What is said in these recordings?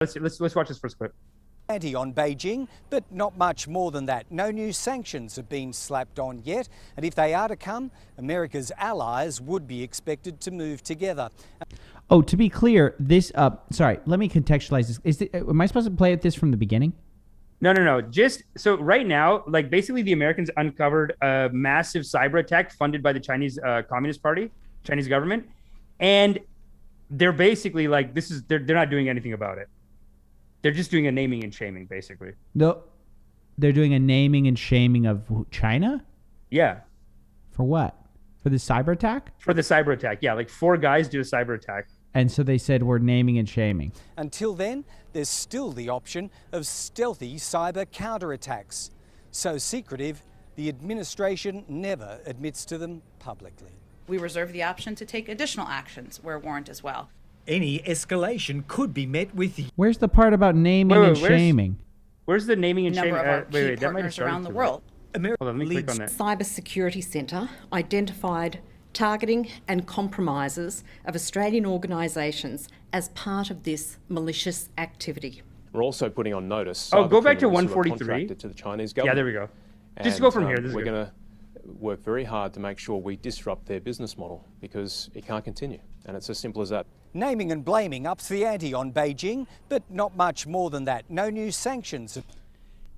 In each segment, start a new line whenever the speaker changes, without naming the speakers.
Let's watch this first clip.
On Beijing, but not much more than that. No new sanctions have been slapped on yet, and if they are to come, America's allies would be expected to move together.
Oh, to be clear, this sorry, let me contextualize this. Am I supposed to play at this from the beginning?
No. Just so right now, like basically the Americans uncovered a massive cyber attack funded by the Chinese Communist Party, Chinese government, and they're basically like they're not doing anything about it. They're just doing a naming and shaming, basically.
No, they're doing a naming and shaming of China?
Yeah.
For what? For the cyber attack?
For the cyber attack, yeah. Like 4 guys did a cyber attack.
And so they said we're naming and shaming.
Until then, there's still the option of stealthy cyber counterattacks. So secretive, the administration never admits to them publicly.
We reserve the option to take additional actions where warrant as well.
Any escalation could be met with...
Where's the part about naming and shaming?
Where's the naming and shaming?
Number of our key partners around the world.
Hold on, let me click on that.
Cybersecurity Centre identified targeting and compromises of Australian organisations as part of this malicious activity.
We're also putting on notice.
Oh, go back to
cyber criminals who are
143.
contracted to the Chinese government.
Yeah, there we go. Just go from here. This is
we're
good.
going to work very hard to make sure we disrupt their business model because it can't continue. And it's as simple as that.
Naming and blaming ups the ante on Beijing, but not much more than that. No new sanctions.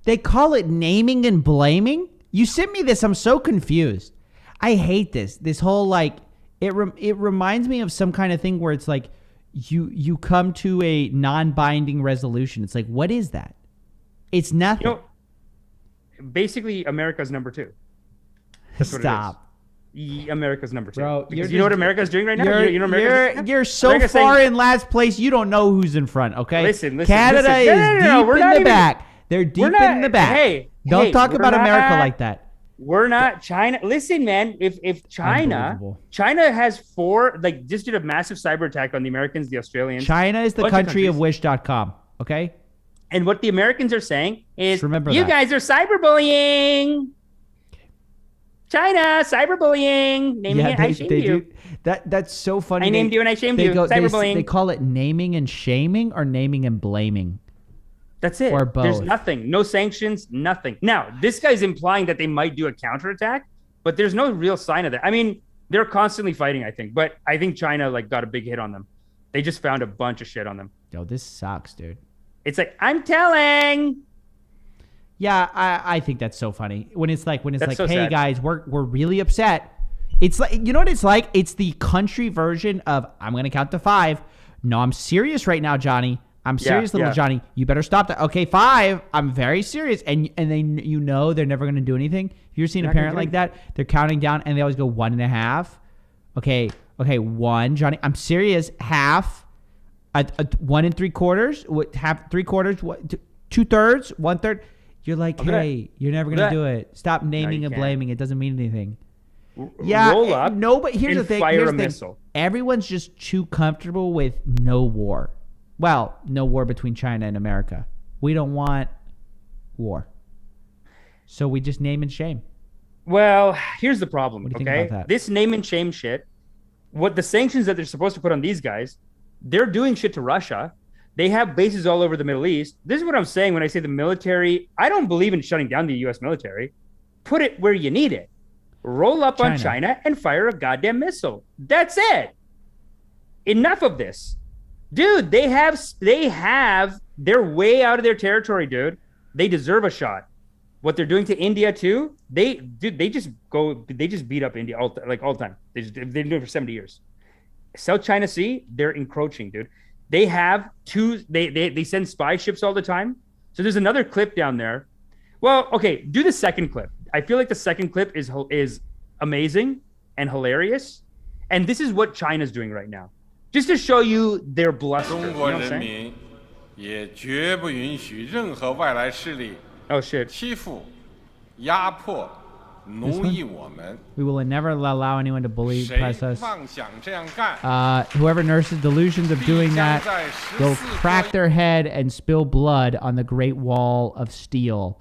They call it naming and blaming? You sent me this. I'm so confused. I hate this. This whole like, it reminds me of some kind of thing where it's like you come to a non-binding resolution. It's like, what is that? It's nothing.
You know, basically, America's number 2. That's what
Stop.
America's number 2.
Bro,
you know what America's doing right now? You know America's
you're so
America's
far
saying,
in last place, you don't know who's in front, okay?
Listen.
Canada is deep in the back. They're deep in the back.
Hey,
don't talk about America like that.
We're not China. Listen, man, if China has 4, like just did a massive cyber attack on the Americans, the Australians.
China is the country of wish.com, okay?
And what the Americans are saying is,
just remember
you guys are cyberbullying. China, cyberbullying. Naming it, I shamed you.
That's so funny.
I named you and I shamed you. Cyberbullying.
They call it naming and shaming or naming and blaming.
That's it.
Or both.
There's nothing. No sanctions, nothing. Now, this guy's implying that they might do a counterattack, but there's no real sign of that. I mean, they're constantly fighting, I think. But I think China like got a big hit on them. They just found a bunch of shit on them.
Yo, this sucks, dude.
It's like, I'm telling.
Yeah, I think that's so funny. When it's like,
So
hey
sad.
guys, we're really upset. It's like, you know what it's like? It's the country version of I'm gonna count to 5. No, I'm serious right now, Johnny. I'm serious, little Johnny. You better stop that. Okay, 5. I'm very serious. And they, you know, they're never gonna do anything. If you're seeing a parent like that, they're counting down and they always go 1.5. Okay, 1, Johnny. I'm serious. Half. 1 3/4. Half 3/4. 2/3. 1/3. You're like, hey, you're never gonna do it. Stop naming and blaming. It doesn't mean anything. Yeah,
roll up.
No, but here's the thing.
Fire a missile.
Everyone's just too comfortable with no war. Well, no war between China and America. We don't want war, so we just name and shame.
Well, here's the problem.
What do you
Okay,
think about that?
This name and shame shit. What the sanctions that they're supposed to put on these guys, they're doing shit to Russia. They have bases all over the Middle East. This is what I'm saying when I say the military. I don't believe in shutting down the U.S. military. Put it where you need it. Roll up on China and fire a goddamn missile. That's it. Enough of this. Dude, they're way out of their territory, dude. They deserve a shot. What they're doing to India too, they just beat up India all the time. They've been doing it for 70 years. South China Sea, they're encroaching, dude. They have they send spy ships all the time. So there's another clip down there. Well, okay, do the second clip. I feel like the second clip is amazing and hilarious. And this is what China's doing right now. Just to show you their bluster. You know what I'm saying? Oh shit.
We will never allow anyone to bully us. Whoever nurses delusions of doing that will crack their head and spill blood on the Great Wall of Steel.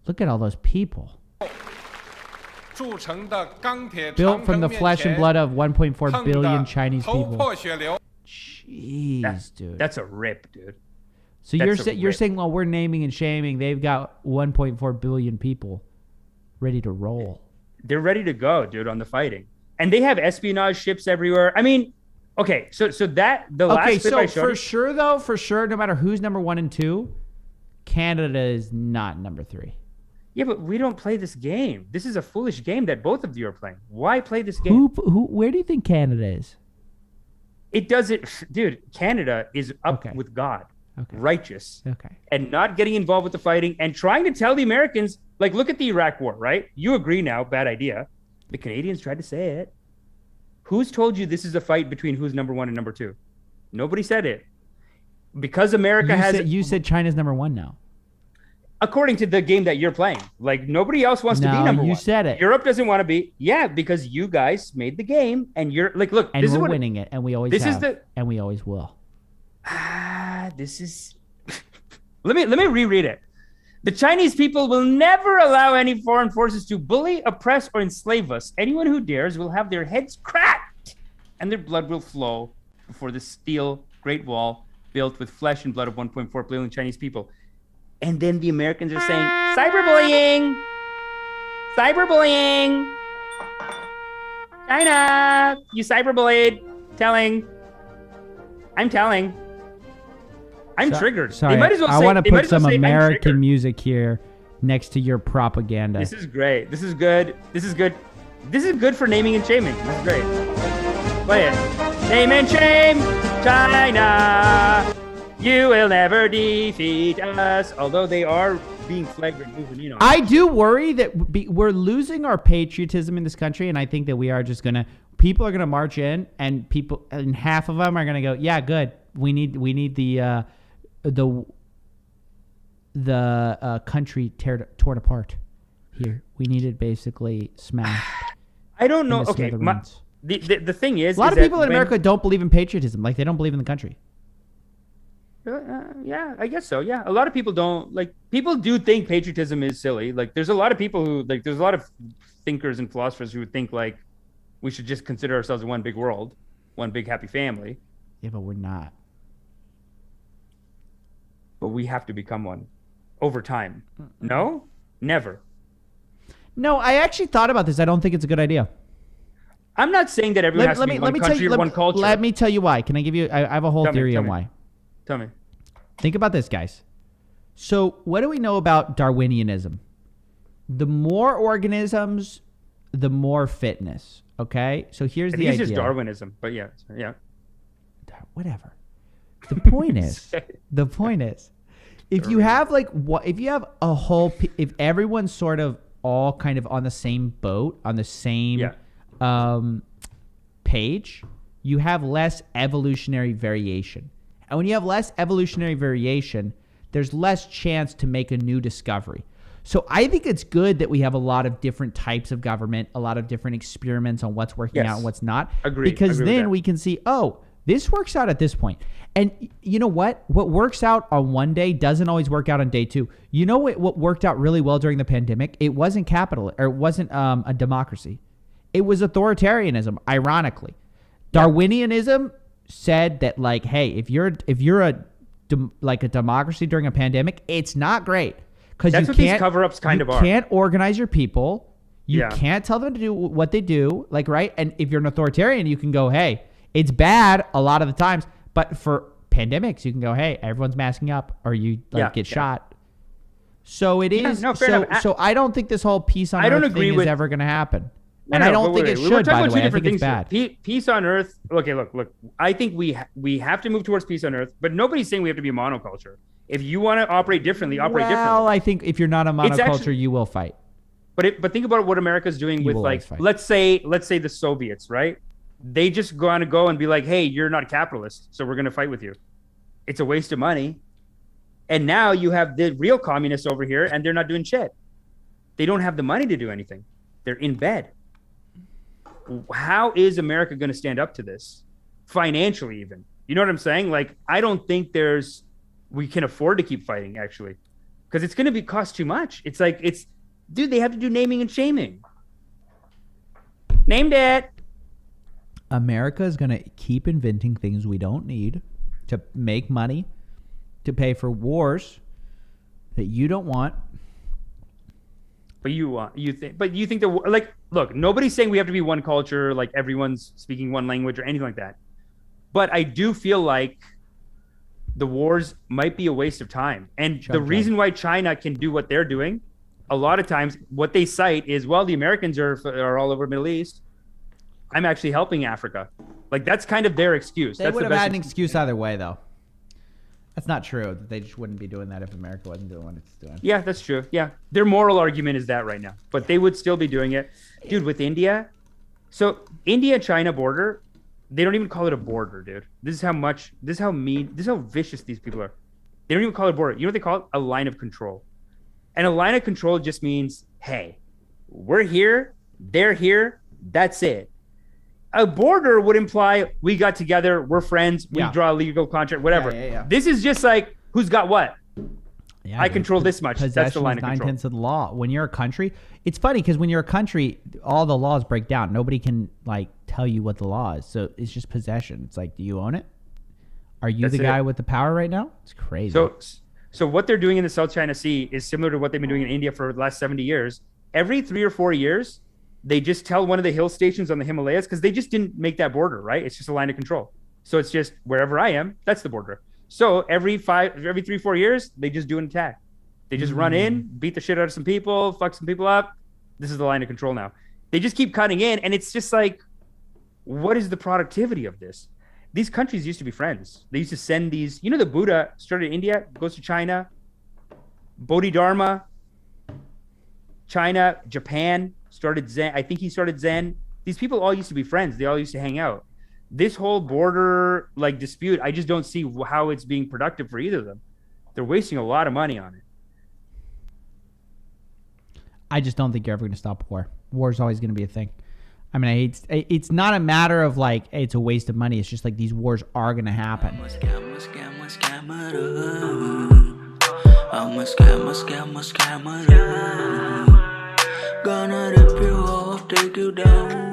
Look at all those people. Built from the flesh and blood of 1.4 billion Chinese people. Jeez, dude.
That's a rip, dude.
So you're saying, well, we're naming and shaming. They've got 1.4 billion people ready to roll.
They're ready to go, dude, on the fighting. And they have espionage ships everywhere. I mean, okay, so that the last clip I showed
for sure, no matter who's number 1 and 2, Canada is not number 3.
Yeah, but we don't play this game. This is a foolish game that both of you are playing. Why play this game?
Where do you think Canada is?
It doesn't, dude. Canada is up with God, righteous, and not getting involved with the fighting and trying to tell the Americans, like, look at the Iraq war, right? You agree now, bad idea. The Canadians tried to say it. Who's told you this is a fight between who's number 1 and number 2? Nobody said it. Because America
you said China's number 1 now.
According to the game that you're playing, like nobody else wants to be number 1.
You said it.
Europe doesn't want to be. Yeah, because you guys made the game, and you're like, look,
and
this
we're
is
winning it, and we always and we always will.
This is. let me reread it. The Chinese people will never allow any foreign forces to bully, oppress, or enslave us. Anyone who dares will have their heads cracked, and their blood will flow before the steel Great Wall built with flesh and blood of 1.4 billion Chinese people. And then the Americans are saying, cyberbullying! Cyberbullying! China! You cyberbullied! I'm telling. I'm triggered.
Sorry,
they might as well
I
say,
want to put some
say,
American music here next to your propaganda.
This is great. This is good. This is good. This is good for naming and shaming. This is great. Play it. Name and shame, China. You will never defeat us, although they are being flagrant moving in on.
I do worry that we're losing our patriotism in this country, and I think that we are just people are gonna march in, and half of them are gonna go, yeah, good. We need the country torn apart here. We need it basically smashed.
I don't know. Okay, the thing is,
a lot of people in America don't believe in patriotism, like they don't believe in the country.
Yeah, I guess so. Yeah, a lot of people don't like. People do think patriotism is silly. Like, there's a lot of people who like. There's a lot of thinkers and philosophers who would think like we should just consider ourselves one big world, one big happy family.
Yeah, but we're not.
But we have to become one over time. No, never.
No, I actually thought about this. I don't think it's a good idea.
I'm not saying that everyone has to be one country or one culture.
Let me tell you why. Can I give you? I have a whole theory on why.
Tell me.
Think about this, guys. So what do we know about Darwinianism? The more organisms, the more fitness. Okay? So here's the idea.
It's just Darwinism, but yeah.
Whatever. The point is, if you have a whole, if everyone's sort of all kind of on the same boat, on the same page, you have less evolutionary variation. And when you have less evolutionary variation, there's less chance to make a new discovery. So I think it's good that we have a lot of different types of government, a lot of different experiments on what's working out and what's not. Because then we can see, oh, this works out at this point. And you know what? What works out on one day doesn't always work out on day 2. You know what worked out really well during the pandemic? It wasn't it wasn't a democracy. It was authoritarianism, ironically. Darwinianism said that, like, hey, if you're a democracy during a pandemic, it's not great because
that's what these cover-ups kind of are.
You can't organize your people. You can't tell them to do what they do, like, right? And if you're an authoritarian, you can go, hey, it's bad a lot of the times, but for pandemics, you can go, hey, everyone's masking up, or you get shot. So it is. So I don't think this whole peace on earth thing is ever going to happen. And I don't think it should, by the way. I think it's bad.
Peace on earth. Okay, look. I think we have to move towards peace on earth, but nobody's saying we have to be a monoculture. If you want to operate differently, operate differently.
Well, I think if you're not a monoculture, you will fight.
But think about what America's doing with, like, let's say the Soviets, right? They just going to go and be like, hey, you're not a capitalist, so we're going to fight with you. It's a waste of money. And now you have the real communists over here, and they're not doing shit. They don't have the money to do anything. They're in bed. How is America going to stand up to this financially, even? You know what I'm saying? Like, I don't think we can afford to keep fighting, actually, because it's going to cost too much. It's like, dude, they have to do naming and shaming. Named it.
America is going to keep inventing things we don't need to make money. to pay for wars that you don't want.
But you think that, like, look, nobody's saying we have to be one culture, like everyone's speaking one language or anything like that. But I do feel like the wars might be a waste of time. And the reason why China can do what they're doing, a lot of times what they cite is, well, the Americans are all over the Middle East. I'm actually helping Africa. Like, that's kind of their excuse.
They would have had an excuse either way, though. That's not true. They just wouldn't be doing that if America wasn't doing what it's doing.
Yeah, that's true. Yeah. Their moral argument is that right now. But they would still be doing it. Dude, with India. So, India-China border, they don't even call it a border, dude. This is how mean, this is how vicious these people are. They don't even call it a border. You know what they call it? A line of control. And a line of control just means, hey, we're here, they're here, that's it. A border would imply we got together, we're friends, we draw a legal contract, whatever. This is just like, who's got what? I control this much. That's the line of control.
9/10 of the law. When you're a country, it's funny because when you're a country, all the laws break down. Nobody can like tell you what the law is. So it's just possession. It's like, do you own it? Are you the guy with the power right now? It's crazy.
So what they're doing in the South China Sea is similar to what they've been doing in India for the last 70 years. Every 3 or 4 years, they just tell one of the hill stations on the Himalayas, because they just didn't make that border, right? It's just a line of control. So it's just wherever I am, that's the border. So every 3, 4 years, they just do an attack. They just run in, beat the shit out of some people, fuck some people up. This is the line of control now. They just keep cutting in, and it's just like, what is the productivity of this? These countries used to be friends. They used to send these, the Buddha started in India, goes to China, Bodhidharma, China, Japan, started Zen. I think he started Zen. These people all used to be friends. They all used to hang out. This whole border dispute, I just don't see how it's being productive for either of them. They're wasting a lot of money on it.
I just don't think you're ever going to stop war. War is always going to be a thing. I mean, it's not a matter of like, hey, it's a waste of money. It's just like these wars are going to happen.
I'm a scammer. Gonna rip you off, take you down.